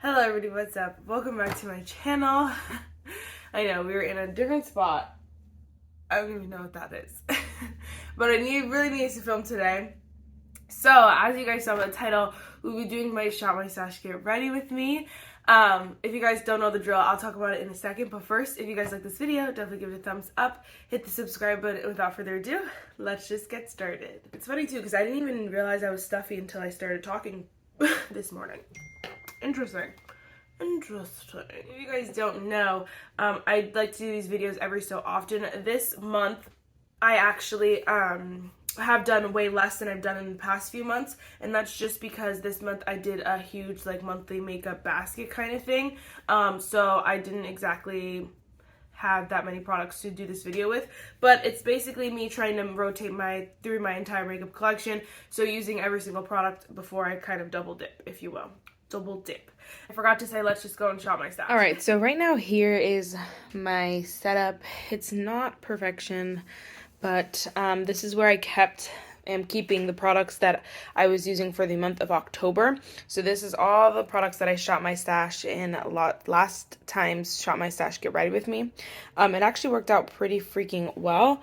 Hello everybody, what's up? Welcome back to my channel. I know, we were in a different spot. I don't even know what that is. But I really need to film today. So, as you guys saw by the title, we'll be doing my Shop My Stash Get Ready With Me. If you guys don't know the drill, I'll talk about it in a second. But first, if you guys like this video, definitely give it a thumbs up. Hit the subscribe button. And without further ado, let's just get started. It's funny too, because I didn't even realize I was stuffy until I started talking this morning. Interesting. If you guys don't know, I like to do these videos every so often. This month, I actually have done way less than I've done in the past few months, and that's just because this month I did a huge like monthly makeup basket kind of thing. So I didn't exactly have that many products to do this video with, but it's basically me trying to rotate through my entire makeup collection, so using every single product before I kind of double dip, if you will. Double dip. I forgot to say, let's just go and shop my stash. Alright, so right now here is my setup. It's not perfection, but this is where I am keeping the products that I was using for the month of October. So this is all the products that I shot my stash in last time's Shop My Stash Get Ready With Me. It actually worked out pretty freaking well.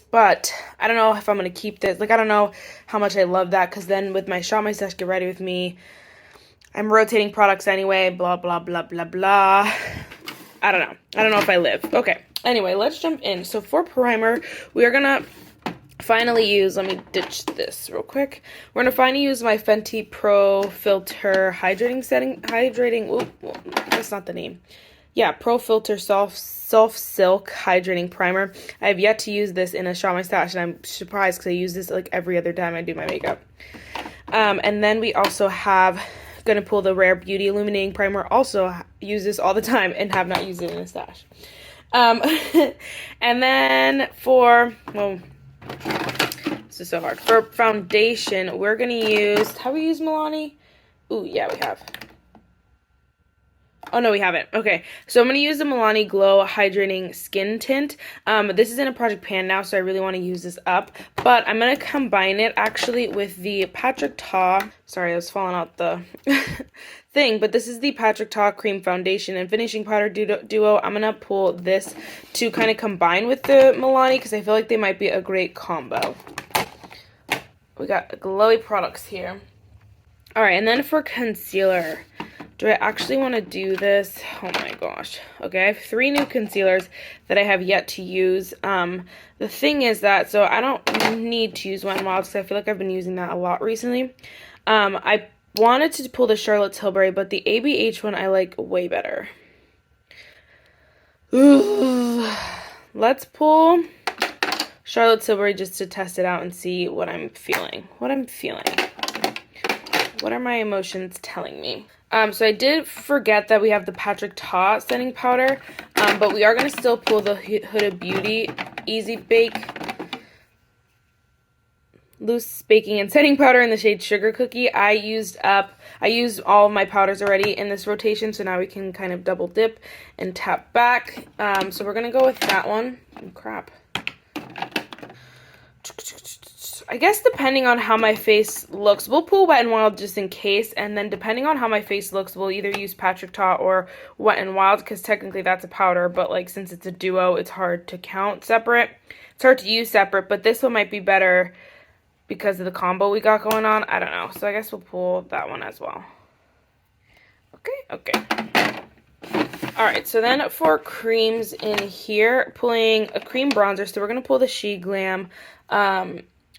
But I don't know if I'm going to keep this. Like, I don't know how much I love that, because then with my Shop My Stash Get Ready With Me, I'm rotating products anyway, blah, blah, blah, blah, blah. I don't know. I don't know if I live. Okay. Anyway, let's jump in. So for primer, we are going to finally use, let me ditch this real quick. We're going to finally use my Fenty Pro Filt'r that's not the name. Yeah, Pro Filt'r Soft Silk Hydrating Primer. I have yet to use this in a Shop My Stash, and I'm surprised because I use this like every other time I do my makeup. And then we also have, gonna pull the Rare Beauty Illuminating Primer. Also use this all the time and have not used it in a stash. And then for, well, this is so hard. For foundation, we're gonna use, have we used Milani? Ooh, yeah, we have. Oh, no, we haven't. Okay, so I'm going to use the Milani Glow Hydrating Skin Tint. This is in a project pan now, so I really want to use this up. But I'm going to combine it, actually, with the Patrick Ta. Sorry, I was falling out the thing. But this is the Patrick Ta Cream Foundation and Finishing Powder Duo. I'm going to pull this to kind of combine with the Milani, because I feel like they might be a great combo. We got glowy products here. Alright, and then for concealer. Do I actually want to do this? Oh my gosh. Okay, I have 3 new concealers that I have yet to use. The thing is that, so I don't need to use Wet n Wild because I feel like I've been using that a lot recently. I wanted to pull the Charlotte Tilbury, but the ABH one I like way better. Ooh. Let's pull Charlotte Tilbury just to test it out and see what I'm feeling. What are my emotions telling me? So I did forget that we have the Patrick Ta setting powder, but we are going to still pull the Huda Beauty Easy Bake Loose Baking and Setting Powder in the shade Sugar Cookie. I used all of my powders already in this rotation, so now we can kind of double dip and tap back. So we're going to go with that one. Oh, crap. I guess depending on how my face looks, we'll pull Wet n Wild just in case, and then depending on how my face looks, we'll either use Patrick Ta or Wet n Wild, because technically that's a powder, but like since it's a duo, it's hard to count separate. It's hard to use separate, but this one might be better because of the combo we got going on. I don't know, so I guess we'll pull that one as well. Okay. Alright, so then for creams in here, pulling a cream bronzer, so we're going to pull the Sheglam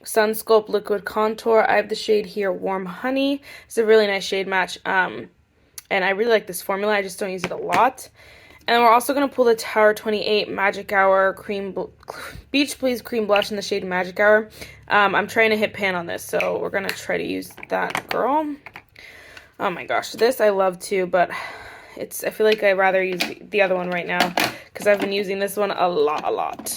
Sun Sculpt Liquid Contour. I have the shade here, Warm Honey. It's a really nice shade match, and I really like this formula. I just don't use it a lot. And we're also going to pull the Tower 28 Magic Hour Beach Please Cream Blush in the shade Magic Hour. I'm trying to hit pan on this, so we're going to try to use that girl. Oh my gosh, this I love too, but I feel like I'd rather use the other one right now, because I've been using this one a lot.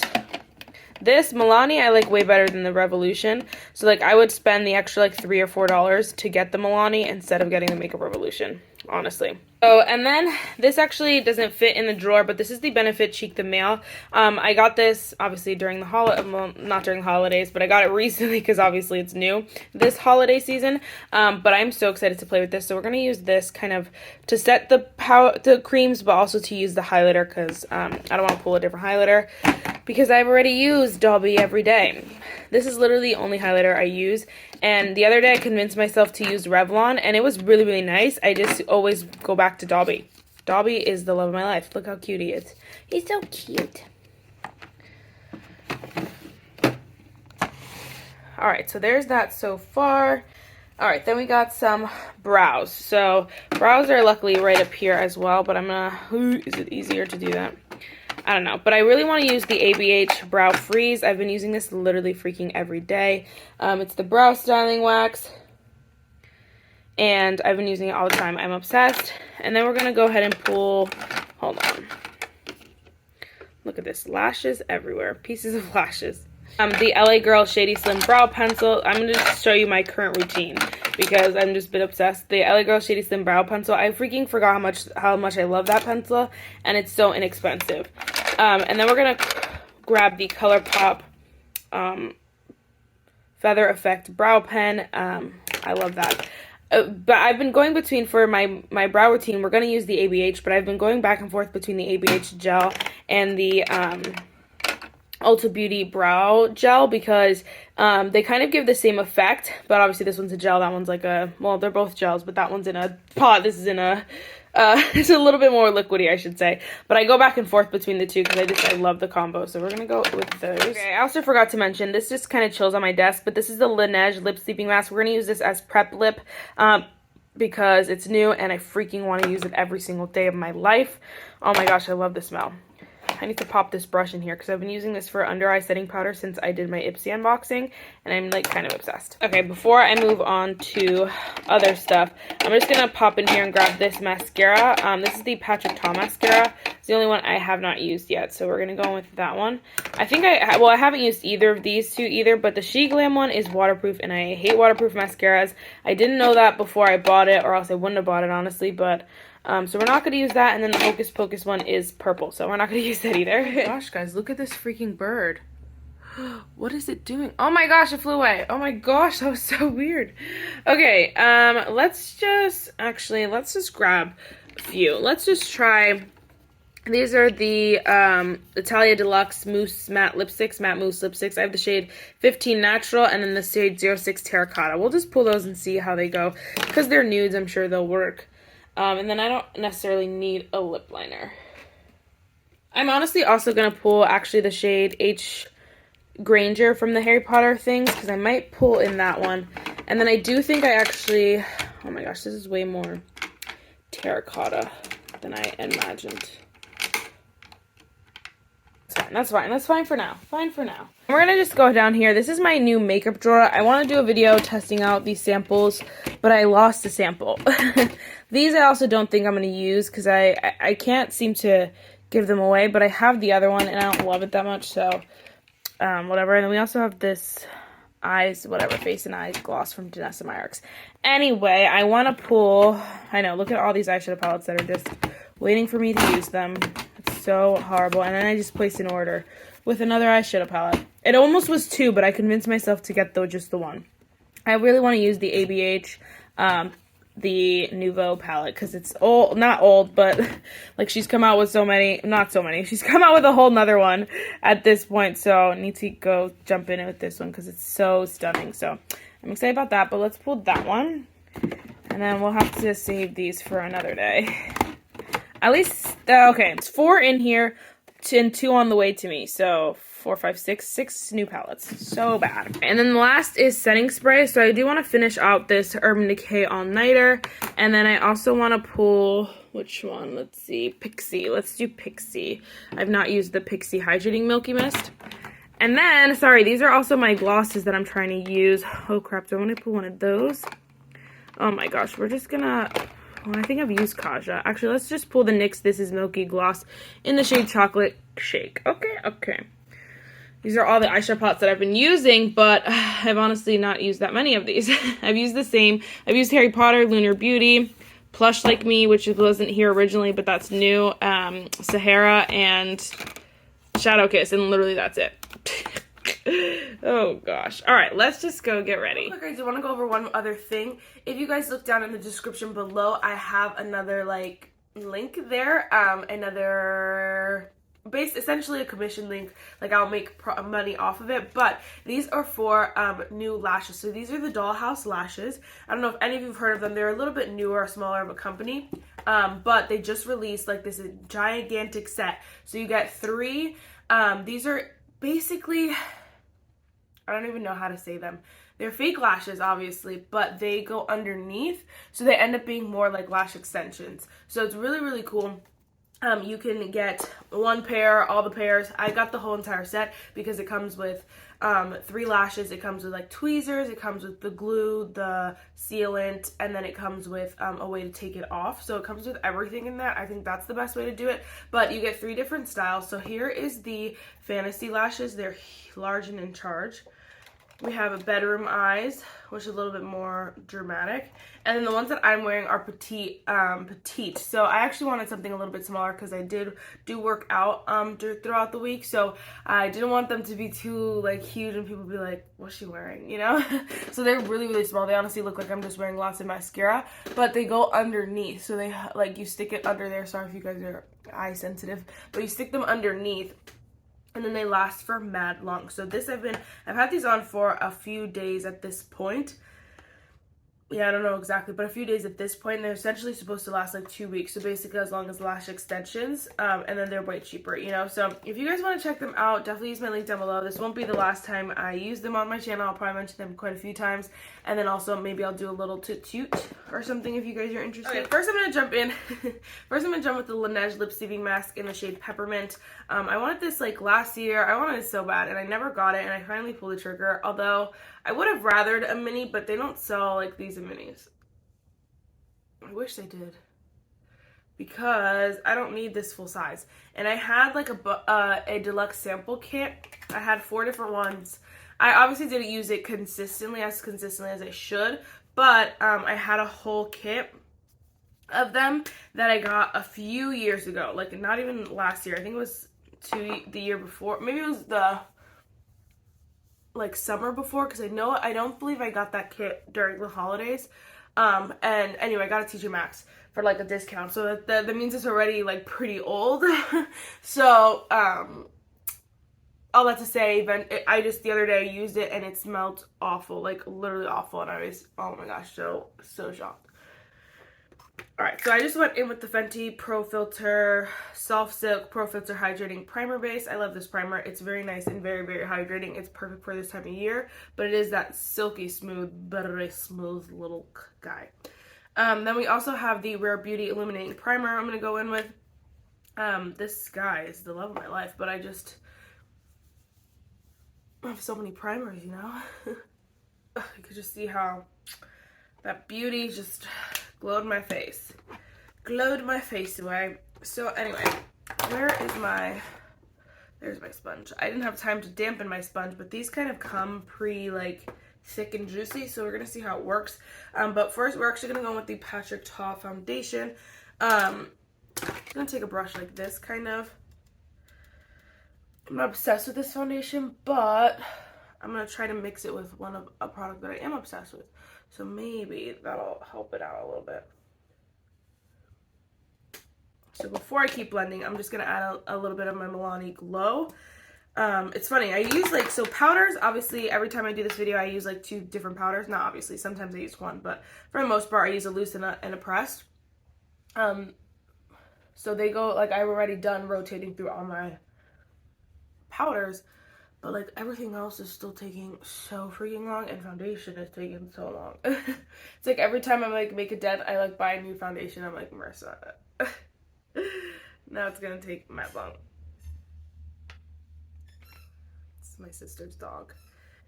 This Milani I like way better than the Revolution. So like I would spend the extra like $3 or $4 to get the Milani instead of getting the Makeup Revolution, honestly. Oh, and then this actually doesn't fit in the drawer, but this is the Benefit Cheek the Male. I got this obviously during the well, not during the holidays, but I got it recently because obviously it's new this holiday season. But I'm so excited to play with this. So we're gonna use this kind of to set the creams, but also to use the highlighter because I don't want to pull a different highlighter because I've already used Dobby every day. This is literally the only highlighter I use. And the other day I convinced myself to use Revlon, and it was really, really nice. I just always go back to Dobby. Dobby is the love of my life. Look how cute he is. He's so cute. Alright, so there's that so far. Alright, then we got some brows. So brows are luckily right up here as well, but I'm gonna... Is it easier to do that? I don't know, but I really want to use the ABH Brow Freeze. I've been using this literally freaking every day. It's the brow styling wax, and I've been using it all the time. I'm obsessed. And then we're going to go ahead and pull, hold on. Look at this, lashes everywhere, pieces of lashes. The LA Girl Shady Slim Brow Pencil. I'm going to just show you my current routine because I've just been obsessed. The LA Girl Shady Slim Brow Pencil. I freaking forgot how much I love that pencil, and it's so inexpensive. And then we're going to grab the ColourPop Feather Effect Brow Pen. I love that. But I've been going between, for my brow routine, we're going to use the ABH, but I've been going back and forth between the ABH gel and the Ulta Beauty Brow Gel because they kind of give the same effect, but obviously this one's a gel, that one's like a, well, they're both gels, but that one's in a pot, this is in a, it's a little bit more liquidy, I should say. But I go back and forth between the two because I love the combo, so we're going to go with those. Okay, I also forgot to mention, this just kind of chills on my desk, but this is the Laneige Lip Sleeping Mask. We're going to use this as prep lip because it's new and I freaking want to use it every single day of my life. Oh my gosh, I love the smell. I need to pop this brush in here because I've been using this for under eye setting powder since I did my Ipsy unboxing, and I'm like kind of obsessed. Okay, before I move on to other stuff, I'm just gonna pop in here and grab this mascara. This is the Patrick Ta mascara. It's the only one I have not used yet, so we're gonna go with that one. I think I haven't used either of these two either, but the Sheglam one is waterproof, and I hate waterproof mascaras. I didn't know that before I bought it, or else I wouldn't have bought it honestly, but so we're not going to use that, and then the Hocus Pocus one is purple, so we're not going to use that either. Oh my gosh, guys, look at this freaking bird. What is it doing? Oh my gosh, it flew away. Oh my gosh, that was so weird. Okay, let's just grab a few. Let's just try, these are the Italia Deluxe Mousse Matte Lipsticks, Matte Mousse Lipsticks. I have the shade 15 Natural and then the shade 06 Terracotta. We'll just pull those and see how they go. Because they're nudes, I'm sure they'll work. And then I don't necessarily need a lip liner. I'm honestly also going to pull actually the shade H. Granger from the Harry Potter things because I might pull in that one. And then I do think I actually, oh my gosh, this is way more terracotta than I imagined. That's fine. That's fine for now. Fine for now. We're going to just go down here. This is my new makeup drawer. I want to do a video testing out these samples, but I lost a sample. These I also don't think I'm going to use because I can't seem to give them away, but I have the other one and I don't love it that much, so whatever. And then we also have this face and eyes gloss from Danessa Myricks. Anyway, I want to pull, I know, look at all these eyeshadow palettes that are just waiting for me to use them. It's so horrible. And then I just placed an order with another eyeshadow palette. It almost was two, but I convinced myself to get just the one. I really want to use the ABH, the Nouveau palette, because it's old, not old, but like she's come out with she's come out with a whole nother one at this point, so I need to go jump in with this one because it's so stunning. So I'm excited about that, but let's pull that one, and then we'll have to save these for another day. At least, okay, it's 4 in here and 2 on the way to me, so 4, 5, 6 new palettes. So bad. And then the last is setting spray. So I do want to finish out this Urban Decay All Nighter. And then I also want to pull, which one? Let's see, Pixie. Let's do Pixie. I've not used the Pixie Hydrating Milky Mist. And then, sorry, these are also my glosses that I'm trying to use. Oh crap, do I want to pull one of those? Oh my gosh, we're just gonna, well, I think I've used Kaja. Actually, let's just pull the NYX This Is Milky Gloss in the shade Chocolate Shake. Okay. These are all the eyeshadow palettes that I've been using, but I've honestly not used that many of these. I've used the same. I've used Harry Potter, Lunar Beauty, Plush Like Me, which wasn't here originally, but that's new, Sahara, and Shadow Kiss, and literally that's it. Oh gosh. All right, let's just go get ready. Look, guys, I want to go over one other thing. If you guys look down in the description below, I have another like link there, essentially a commission link. Like, I'll make money off of it, but these are for new lashes. So these are the Dollhouse lashes. I don't know if any of you have heard of them. They're a little bit newer, smaller of a company, but they just released like this gigantic set. So you get 3. These are basically, I don't even know how to say them. They're fake lashes, obviously, but they go underneath, so they end up being more like lash extensions. So it's really, really cool. You can get 1 pair, all the pairs. I got the whole entire set because it comes with 3 lashes. It comes with like tweezers. It comes with the glue, the sealant, and then it comes with a way to take it off. So it comes with everything in that. I think that's the best way to do it. But you get 3 different styles. So here is the Fantasy lashes. They're large and in charge. We have a Bedroom Eyes, which is a little bit more dramatic. And then the ones that I'm wearing are petite. So I actually wanted something a little bit smaller because I do work out throughout the week. So I didn't want them to be too like huge and people be like, what's she wearing, you know? So they're really, really small. They honestly look like I'm just wearing lots of mascara, but they go underneath. So they like, you stick it under there. Sorry if you guys are eye sensitive, but you stick them underneath. And then they last for mad long. So this I've had these on for a few days at this point. Yeah, I don't know exactly, but a few days at this point. They're essentially supposed to last like 2 weeks. So basically as long as lash extensions. And then they're way cheaper, you know. So if you guys want to check them out, definitely use my link down below. This won't be the last time I use them on my channel. I'll probably mention them quite a few times. And then also maybe I'll do a little toot or something if you guys are interested. Okay, first I'm going to jump in. First I'm going to jump with the Laneige Lip Sealing Mask in the shade Peppermint. I wanted this like last year. I wanted it so bad and I never got it, and I finally pulled the trigger. Although I would have rathered a mini, but they don't sell like these in minis. I wish they did, because I don't need this full size. And I had like a deluxe sample kit. I had 4 different ones. I obviously didn't use it consistently as I should, but I had a whole kit of them that I got a few years ago. Like, not even last year. I think it was the year before. Maybe it was the like summer before, because I don't believe I got that kit during the holidays. And anyway, I got a TJ Maxx for like a discount, so that means it's already like pretty old. So all that to say, I just the other day used it and it smelled awful, like literally awful, and I was, oh my gosh, so shocked. Alright, so I just went in with the Fenty Pro Filt'r Soft Silk Pro Filt'r Hydrating Primer Base. I love this primer. It's very nice and very, very hydrating. It's perfect for this time of year, but it is that silky smooth, buttery smooth little guy. Then we also have the Rare Beauty Illuminating Primer I'm going to go in with. This guy is the love of my life, but I have so many primers, you know? You could just see how that beauty just glowed my face away. So anyway, there's my sponge. I didn't have time to dampen my sponge, but these kind of come like thick and juicy, so we're gonna see how it works. But first we're actually gonna go with the Patrick Ta foundation. I'm gonna take a brush like this, kind of. I'm not obsessed with this foundation, but I'm gonna try to mix it with a product that I am obsessed with. So maybe that'll help it out a little bit. So before I keep blending, I'm just going to add a little bit of my Milani Glow. It's funny, I use so powders, obviously every time I do this video I use like 2 different powders. Not obviously, sometimes I use 1, but for the most part I use a loose and a pressed. So they go, like, I've already done rotating through all my powders. But like everything else is still taking so freaking long, and foundation is taking so long. It's like every time I like make a dent, I like buy a new foundation. I'm like, Marissa, now it's gonna take that long. This is my sister's dog.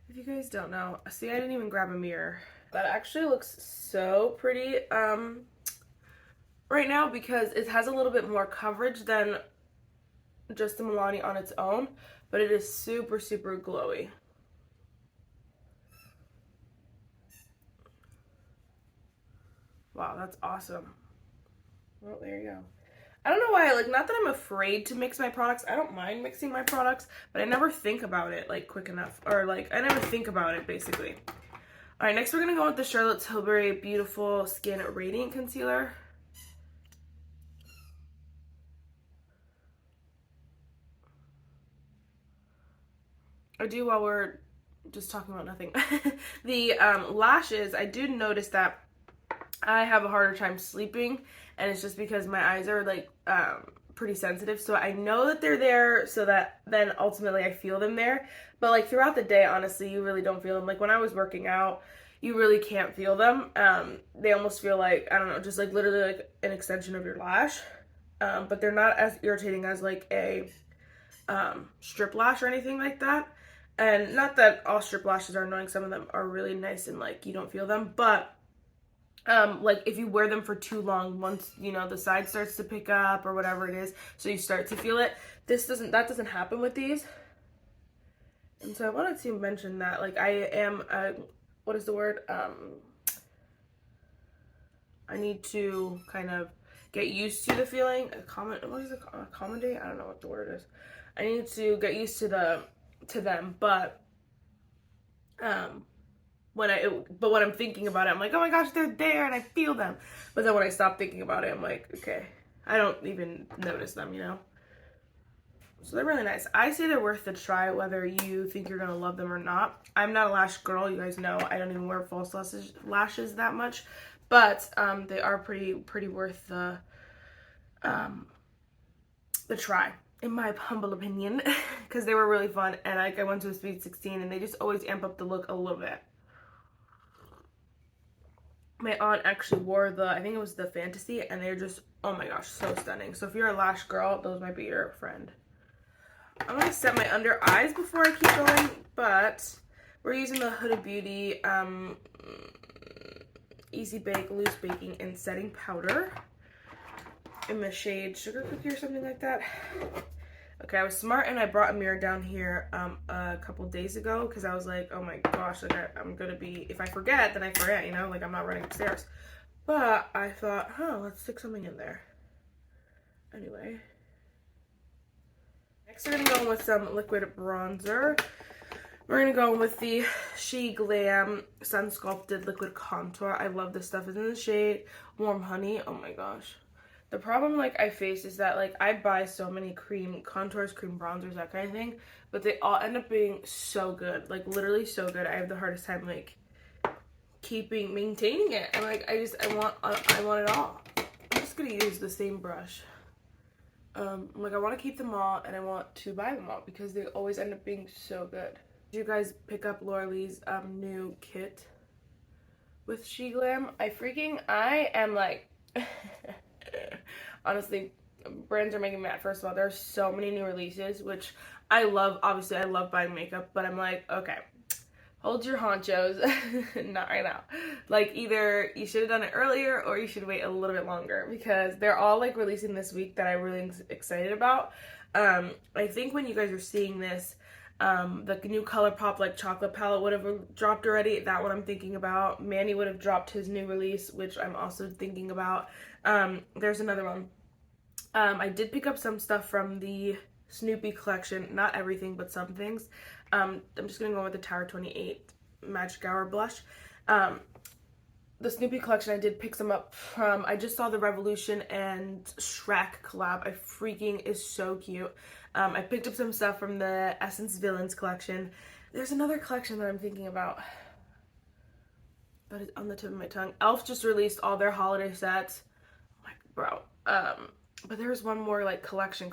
If you guys don't know, see, I didn't even grab a mirror. That actually looks so pretty right now, because it has a little bit more coverage than just the Milani on its own, but it is super, super glowy. Wow, that's awesome. Well, there you go. I don't know why, like, not that I'm afraid to mix my products. I don't mind mixing my products, but I never think about it, like, quick enough. Or, like, I never think about it, basically. All right, next we're going to go with the Charlotte Tilbury Beautiful Skin Radiant Concealer. I do while we're just talking about nothing. The lashes, I do notice that I have a harder time sleeping, and it's just because my eyes are like pretty sensitive, so I know that they're there, so that then ultimately I feel them there. But like throughout the day, honestly, you really don't feel them. Like when I was working out, you really can't feel them. They almost feel like, I don't know, just like literally like an extension of your lash. But they're not as irritating as like a strip lash or anything like that. And not that all strip lashes are annoying, some of them are really nice and like you don't feel them, but like if you wear them for too long, once you know the side starts to pick up or whatever it is, so you start to feel it. That doesn't happen with these. And so I wanted to mention that, like, I am what is the word? I need to kind of get used to the feeling. Accommodate? I don't know what the word is. I need to get used to them, but when I'm thinking about it, I'm like, oh my gosh, they're there and I feel them. But then when I stop thinking about it, I'm like, okay, I don't even notice them, you know? So they're really nice. I say they're worth the try, whether you think you're gonna love them or not. I'm not a lash girl, you guys know. I don't even wear false lashes that much, but they are pretty worth the try, in my humble opinion, because they were really fun, and like I went to a Sweet 16, and they just always amp up the look a little bit. My aunt actually wore I think it was the Fantasy, and they're just, oh my gosh, so stunning. So if you're a lash girl, those might be your friend. I'm going to set my under eyes before I keep going, but we're using the Huda Beauty Easy Bake Loose Baking and Setting Powder in the shade Sugar Cookie or something like that. Okay, I was smart and I brought a mirror down here a couple days ago because I was like, oh my gosh, like I'm gonna be, if I forget, then I forget, you know, like I'm not running upstairs. But I thought, let's stick something in there. Anyway. Next we're gonna go with some liquid bronzer. We're gonna go with the Sheglam Sun Sculpted Liquid Contour. I love this stuff. It's in the shade Warm Honey. Oh my gosh. The problem like I face is that like I buy so many cream contours, cream bronzers, that kind of thing, but they all end up being so good, like literally so good. I have the hardest time like maintaining it, and like I want it all. I'm just gonna use the same brush. Like I want to keep them all, and I want to buy them all because they always end up being so good. Did you guys pick up Laura Lee's new kit with Sheglam? I am like. Honestly, brands are making me mad. First of all, there's so many new releases, which I love. Obviously, I love buying makeup, but I'm like, okay, hold your honchos. Not right now. Like, either you should have done it earlier or you should wait a little bit longer, because they're all like releasing this week that I'm really excited about. I think when you guys are seeing this, the new ColourPop like chocolate palette would have dropped already. That one I'm thinking about. Manny would have dropped his new release, which I'm also thinking about. There's another one. I did pick up some stuff from the Snoopy collection. Not everything, but some things. I'm just gonna go with the Tower 28 Magic Hour blush. The Snoopy collection, I did pick some up from, I just saw the Revolution and Shrek collab. Is so cute. I picked up some stuff from the Essence Villains collection. There's another collection that I'm thinking about, but it's on the tip of my tongue. Elf just released all their holiday sets. Like, bro. But there's one more like collection.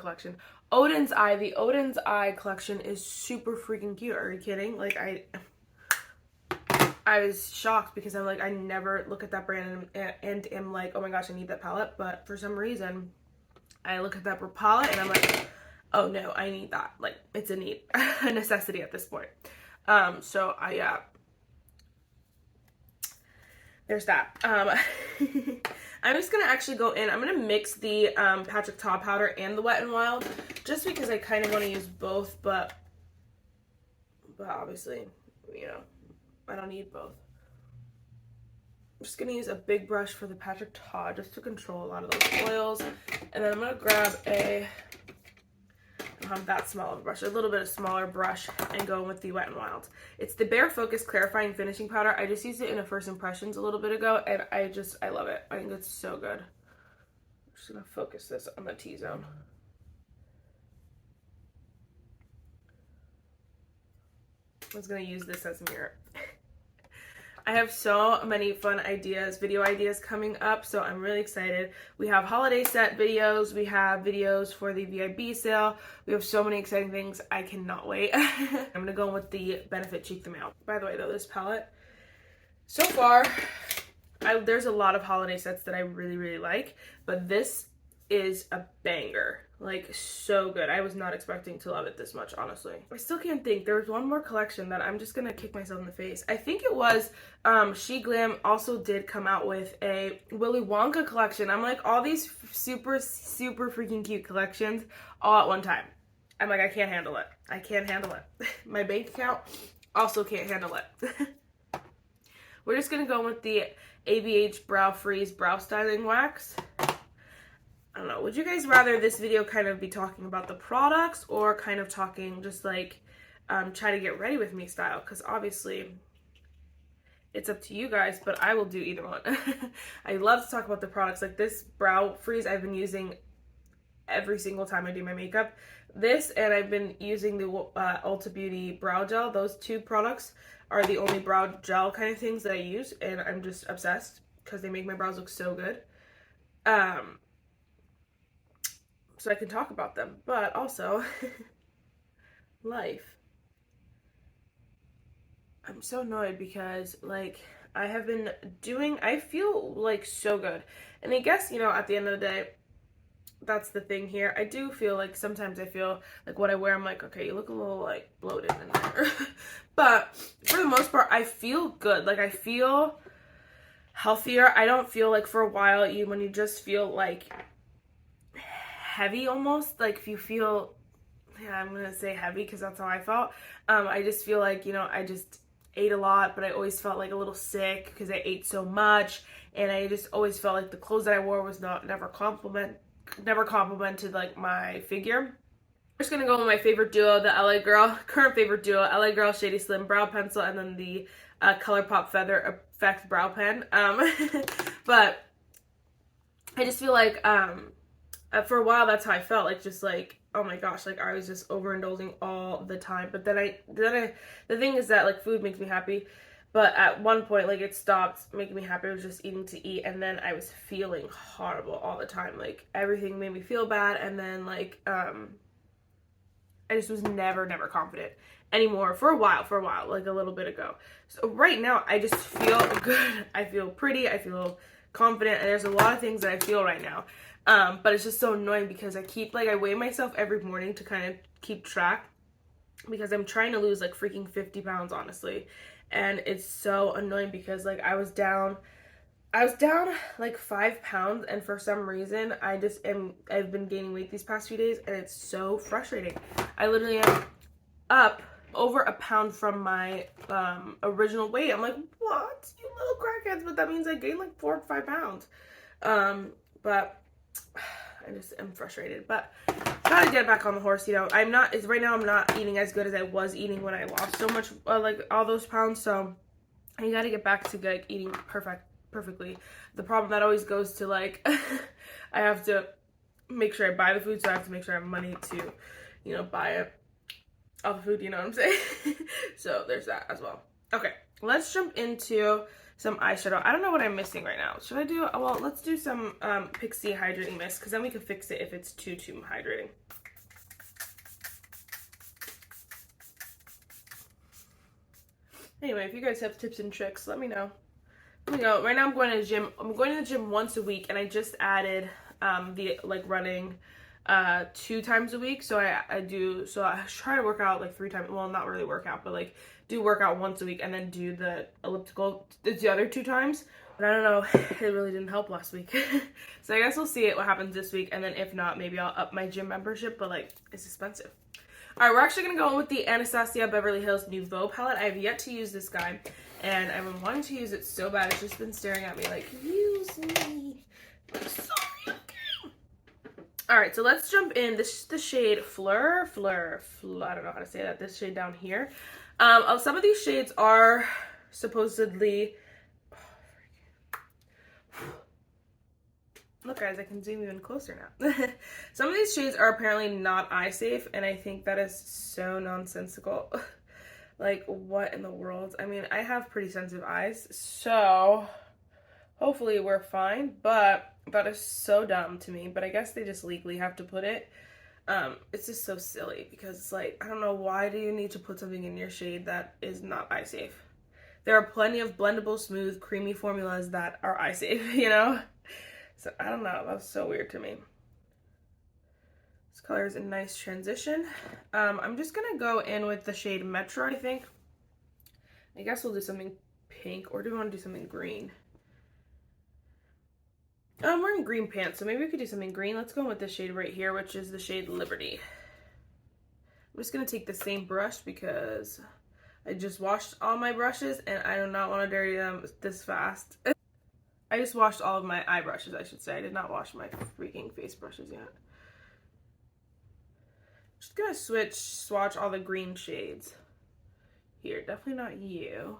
Odin's Eye. The Odin's Eye collection is super freaking cute. Are you kidding? Like I was shocked because I'm like, I never look at that brand and am like, oh my gosh, I need that palette. But for some reason, I look at that palette and I'm like, oh no, I need that. Like, it's a need, a necessity at this point. So there's that. I'm just gonna actually go in. I'm gonna mix the Patrick Ta powder and the Wet n Wild, just because I kind of want to use both, but obviously, you know, I don't need both. I'm just gonna use a big brush for the Patrick Ta just to control a lot of those oils, and then I'm gonna grab a, I don't have that small of a brush, a little bit of smaller brush, and go in with the Wet n Wild. It's the Bare Focus Clarifying Finishing Powder. I just used it in a First Impressions a little bit ago, and I love it. I think it's so good. I'm just gonna focus this on the T-zone. I was gonna use this as a mirror. I have so many fun ideas, video ideas coming up, so I'm really excited. We have holiday set videos, we have videos for the VIB sale, we have so many exciting things. I cannot wait. I'm gonna go in with the Benefit Cheek the Matte. By the way though, this palette, so far, there's a lot of holiday sets that I really, really like, but this is a banger. Like, so good. I was not expecting to love it this much, honestly. I still can't think. There was one more collection that I'm just gonna kick myself in the face. I think it was Sheglam also did come out with a Willy Wonka collection. I'm like, all these super, super freaking cute collections all at one time. I'm like, I can't handle it. I can't handle it. My bank account also can't handle it. We're just gonna go with the ABH Brow Freeze Brow Styling Wax. I don't know, would you guys rather this video kind of be talking about the products or kind of talking just like try to get ready with me style? Because obviously it's up to you guys, but I will do either one. I love to talk about the products. Like this brow freeze I've been using every single time I do my makeup. This, and I've been using the Ulta Beauty brow gel. Those two products are the only brow gel kind of things that I use, and I'm just obsessed because they make my brows look so good. So I can talk about them, but also life. I'm so annoyed because like I feel like so good. And I guess, you know, at the end of the day, that's the thing here. I do feel like sometimes I feel like what I wear, I'm like, okay, you look a little like bloated in there. But for the most part, I feel good. Like I feel healthier. I don't feel like for a while when you just feel like heavy almost, like if you feel, yeah, I'm gonna say heavy because that's how I felt. I just feel like, you know, I just ate a lot, but I always felt like a little sick because I ate so much, and I just always felt like the clothes that I wore was never complimented like my figure. I'm just gonna go with my favorite duo, the LA Girl, current favorite duo, LA Girl Shady Slim Brow Pencil, and then the ColourPop Feather Effect Brow Pen. But I just feel like for a while that's how I felt, like just like, oh my gosh, like I was just overindulging all the time. But then the thing is that like food makes me happy, but at one point like it stopped making me happy. I was just eating to eat, and then I was feeling horrible all the time. Like everything made me feel bad, and then like I just was never confident anymore for a while, like a little bit ago. So right now I just feel good. I feel pretty, I feel confident, and there's a lot of things that I feel right now. But it's just so annoying because I weigh myself every morning to kind of keep track, because I'm trying to lose like freaking 50 pounds, honestly. And it's so annoying because like I was down like 5 pounds, and for some reason I've been gaining weight these past few days, and it's so frustrating. I literally am up over a pound from my original weight. I'm like, what? You little crackheads, but that means I gained like 4 or 5 pounds. But I just am frustrated, but gotta get back on the horse. You know, right now I'm not eating as good as I was eating when I lost so much, like all those pounds. So I gotta get back to like eating perfectly. The problem that always goes to like, I have to make sure I buy the food, so I have to make sure I have money to, you know, buy all the food, you know what I'm saying? So there's that as well. Okay, let's jump into some eyeshadow. I don't know what I'm missing right now. Should I do, well, let's do some Pixie Hydrating Mist, because then we can fix it if it's too hydrating. Anyway, if you guys have tips and tricks, let me know. Right now I'm going to the gym. I'm going to the gym once a week, and I just added the like running 2 times a week. So I try to work out like 3 times. Well, not really work out, but like do work out once a week, and then do the elliptical the other 2 times. But I don't know, it really didn't help last week. So I guess we'll see what happens this week, and then if not, maybe I'll up my gym membership, but like, it's expensive. All right, we're actually gonna go in with the Anastasia Beverly Hills Nouveau palette. I have yet to use this guy, and I've been wanting to use it so bad. It's just been staring at me like, use me. I'm sorry, okay. All right, so let's jump in. This is the shade Filt'r. I don't know how to say that. This shade down here. Some of these shades are supposedly... Look, guys, I can zoom even closer now. Some of these shades are apparently not eye safe, and I think that is so nonsensical. Like, what in the world? I mean, I have pretty sensitive eyes, so hopefully we're fine, but that is so dumb to me. But I guess they just legally have to put it. It's just so silly because it's like, I don't know, why do you need to put something in your shade that is not eye safe? There are plenty of blendable, smooth, creamy formulas that are eye safe, you know? So I don't know, that's so weird to me. This color is a nice transition. I'm just gonna go in with the shade Metro, I think. I guess we'll do something pink, or do we want to do something green? I'm wearing green pants, so maybe we could do something green. Let's go in with this shade right here, which is the shade Liberty. I'm just gonna take the same brush because I just washed all my brushes and I do not want to dirty them this fast. I just washed all of my eye brushes, I should say. I did not wash my freaking face brushes yet. Just gonna swatch all the green shades. Here, definitely not you.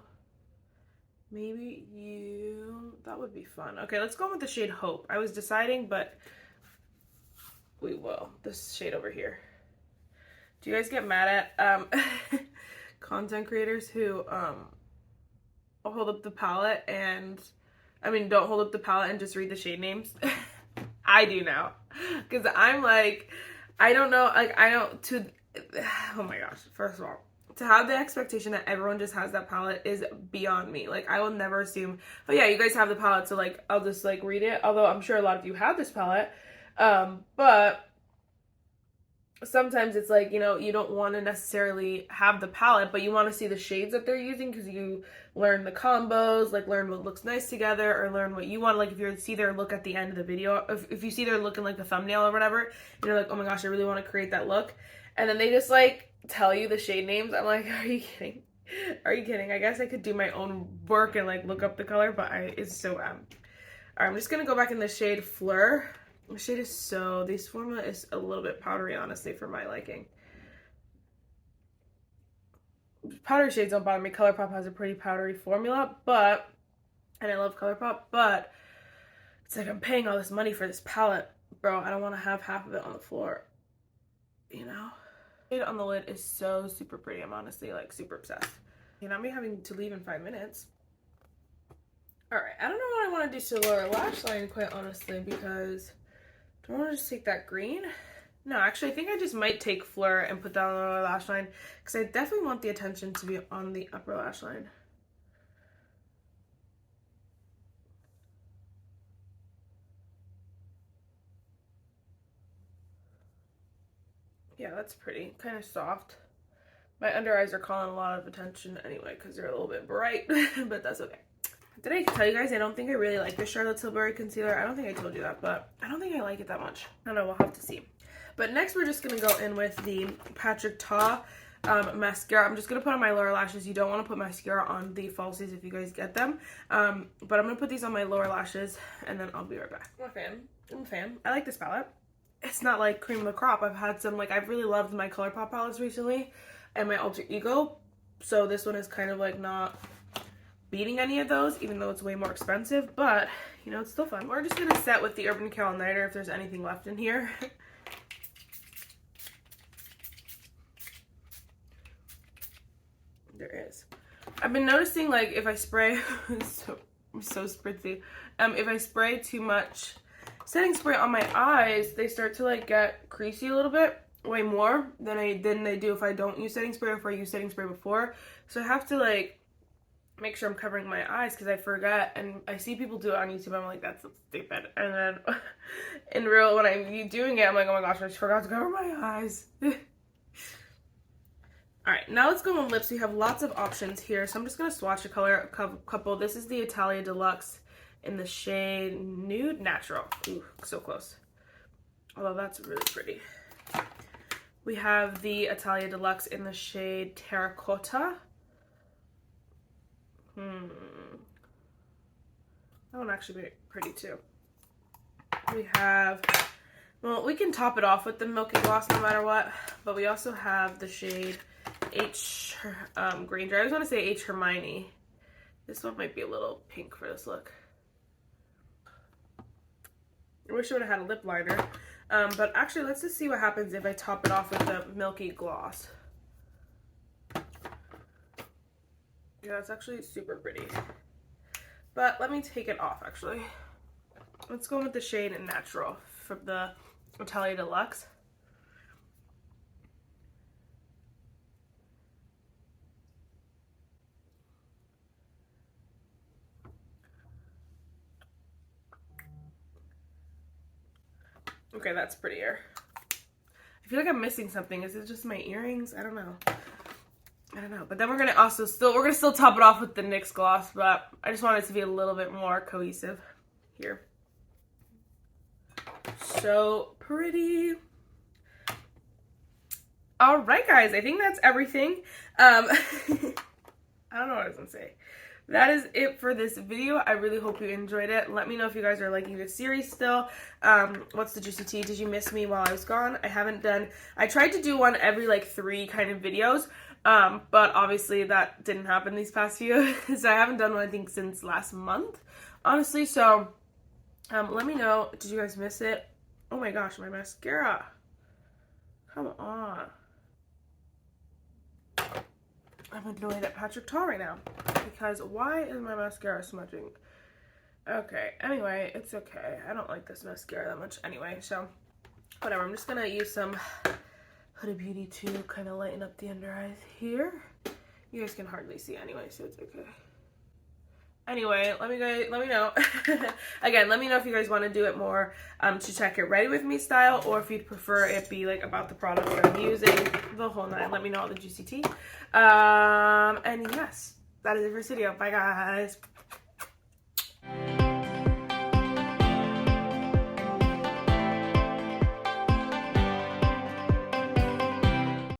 Maybe you. That would be fun. Okay, let's go with the shade Hope. I was deciding, but we will. This shade over here. Do you guys get mad at content creators who hold up the palette and... don't hold up the palette and just read the shade names? I do now. Because I'm like, I don't know, like, oh my gosh, first of all, to have the expectation that everyone just has that palette is beyond me. Like, I will never assume, oh yeah, you guys have the palette, so like, I'll just like read it. Although I'm sure a lot of you have this palette. But sometimes it's like, you know, you don't want to necessarily have the palette, but you want to see the shades that they're using because you learn the combos, like learn what looks nice together, or learn what you want. Like if you see their look at the end of the video, if you see their look in like the thumbnail or whatever, and you're like, oh my gosh, I really want to create that look. And then they just like tell you the shade names. I'm like, are you kidding? Are you kidding? I guess I could do my own work and like look up the color, but it's so All right, I'm just going to go back in the shade Filt'r. The shade is so, this formula is a little bit powdery, honestly, for my liking. Powdery shades don't bother me. ColourPop has a pretty powdery formula, but, and I love ColourPop, but it's like I'm paying all this money for this palette. Bro, I don't want to have half of it on the floor, you know? The shade on the lid is so super pretty. I'm honestly like super obsessed. You know, I'm having to leave in 5 minutes. All right, I don't know what I want to do to the lower lash line, quite honestly, because... do I want to just take that green? No, actually, I think I just might take Filt'r and put that on the lower lash line because I definitely want the attention to be on the upper lash line. Yeah, that's pretty. Kind of soft. My under eyes are calling a lot of attention anyway because they're a little bit bright, but that's okay. Did I tell you guys I don't think I really like the Charlotte Tilbury concealer? I don't think I told you that, but I don't think I like it that much. I don't know, we'll have to see. But next we're just going to go in with the Patrick Ta mascara. I'm just going to put on my lower lashes. You don't want to put mascara on the falsies if you guys get them. But I'm going to put these on my lower lashes and then I'll be right back. I'm a fan. I like this palette. It's not like Cream of the Crop. I've had some, like, I've really loved my ColourPop palettes recently and my Alter Ego. So this one is kind of like not beating any of those, even though it's way more expensive, but you know, it's still fun. We're just gonna set with the Urban Decay All Nighter if there's anything left in here. There is. I've been noticing, like, if I spray I'm so spritzy. If I spray too much setting spray on my eyes, they start to like get creasy a little bit, way more than they do if I don't use setting spray or if I use setting spray before. So I have to like make sure I'm covering my eyes because I forget, and I see people do it on YouTube. I'm like, that's so stupid. And then in real, when I'm doing it, I'm like, oh my gosh, I just forgot to cover my eyes. Alright, now let's go on lips. We have lots of options here, so I'm just going to swatch a couple. This is the Italia Deluxe in the shade Nude Natural. Ooh, so close. Although that's really pretty. We have the Italia Deluxe in the shade Terracotta. That one actually be pretty too. We have, well, we can top it off with the Milky Gloss no matter what, but we also have the shade H Granger. I just want to say H Hermione. This one might be a little pink for this look. I wish I would have had a lip liner. But actually, let's just see what happens if I top it off with the Milky Gloss. Yeah, it's actually super pretty. But let me take it off, actually. Let's go with the shade Natural from the Italia Deluxe. Okay, that's prettier. I feel like I'm missing something. Is it just my earrings? I don't know. But then we're gonna still top it off with the NYX gloss, but I just want it to be a little bit more cohesive here. So pretty. All right, guys. I think that's everything. I don't know what I was gonna say. That is it for this video. I really hope you enjoyed it. Let me know if you guys are liking this series still. What's the juicy tea? Did you miss me while I was gone? I tried to do one every like 3 kind of videos, but obviously that didn't happen these past few. So I haven't done one, I think, since last month, honestly. So let me know. Did you guys miss it? Oh my gosh, my mascara. Come on. I'm annoyed at Patrick Tar right now because why is my mascara smudging? Okay, anyway, it's okay. I don't like this mascara that much anyway, so whatever. I'm just gonna use some Huda Beauty to kind of lighten up the under eyes here. You guys can hardly see anyway, so it's okay. Anyway, let me know. Again, let me know if you guys want to do it more to check it ready with me style, or if you'd prefer it be like about the products that I'm using, the whole nine. Let me know all the juicy tea. And yes, that is it for this video. Bye, guys.